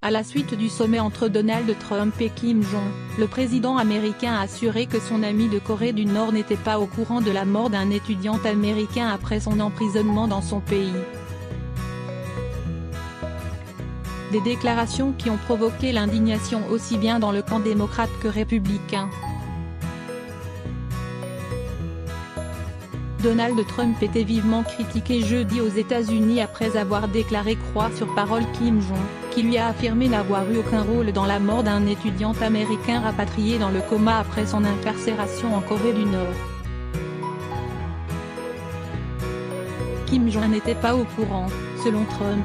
À la suite du sommet entre Donald Trump et Kim Jong, le président américain a assuré que son ami de Corée du Nord n'était pas au courant de la mort d'un étudiant américain après son emprisonnement dans son pays. Des déclarations qui ont provoqué l'indignation aussi bien dans le camp démocrate que républicain. Donald Trump était vivement critiqué jeudi aux États-Unis après avoir déclaré croire sur parole Kim Jong, qui lui a affirmé n'avoir eu aucun rôle dans la mort d'un étudiant américain rapatrié dans le coma après son incarcération en Corée du Nord. Kim Jong n'était pas au courant, selon Trump.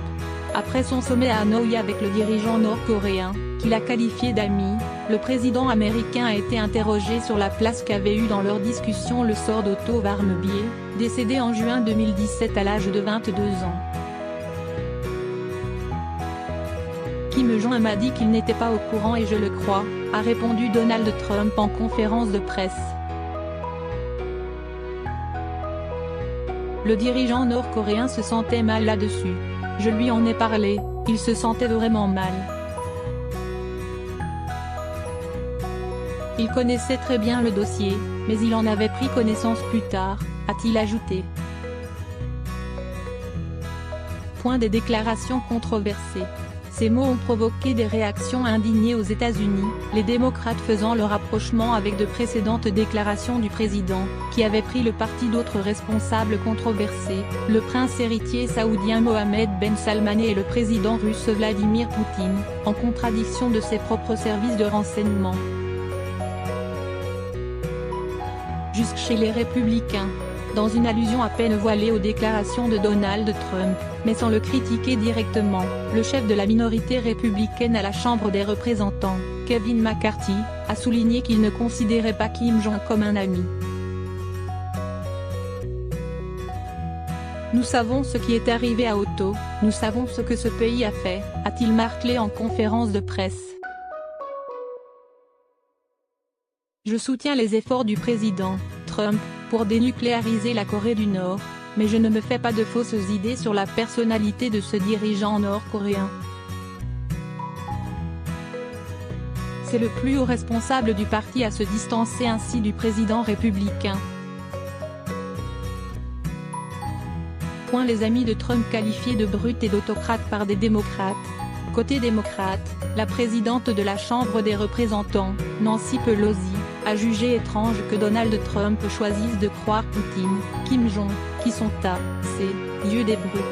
Après son sommet à Hanoï avec le dirigeant nord-coréen, qu'il a qualifié d'ami, le président américain a été interrogé sur la place qu'avait eu dans leur discussion le sort d'Otto Warmbier, décédé en juin 2017 à l'âge de 22 ans. Kim Jong m'a dit qu'il n'était pas au courant et je le crois, a répondu Donald Trump en conférence de presse. Le dirigeant nord-coréen se sentait mal là-dessus. Je lui en ai parlé, il se sentait vraiment mal. Il connaissait très bien le dossier, mais il en avait pris connaissance plus tard, a-t-il ajouté. Point des déclarations controversées. Ces mots ont provoqué des réactions indignées aux États-Unis, les démocrates faisant le rapprochement avec de précédentes déclarations du président, qui avait pris le parti d'autres responsables controversés, le prince héritier saoudien Mohammed Ben Salman et le président russe Vladimir Poutine, en contradiction de ses propres services de renseignement. Jusque chez les républicains. Dans une allusion à peine voilée aux déclarations de Donald Trump, mais sans le critiquer directement, le chef de la minorité républicaine à la Chambre des représentants, Kevin McCarthy, a souligné qu'il ne considérait pas Kim Jong comme un ami. Nous savons ce qui est arrivé à Otto, nous savons ce que ce pays a fait, a-t-il martelé en conférence de presse. Je soutiens les efforts du président Trump pour dénucléariser la Corée du Nord, mais je ne me fais pas de fausses idées sur la personnalité de ce dirigeant nord-coréen. C'est le plus haut responsable du parti à se distancer ainsi du président républicain. Les amis de Trump qualifiés de brutes et d'autocrates par des démocrates. Côté démocrate, la présidente de la Chambre des représentants, Nancy Pelosi, a jugé étrange que Donald Trump choisisse de croire Poutine, Kim Jong, qui sont à ses yeux des brutes.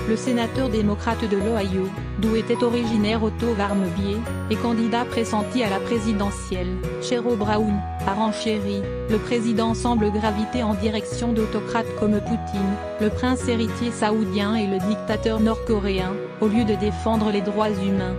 Le sénateur démocrate de l'Ohio, d'où était originaire Otto Warmbier, est candidat pressenti à la présidentielle. Sherrod Brown a renchéri, le président semble graviter en direction d'autocrates comme Poutine, le prince héritier saoudien et le dictateur nord-coréen, au lieu de défendre les droits humains.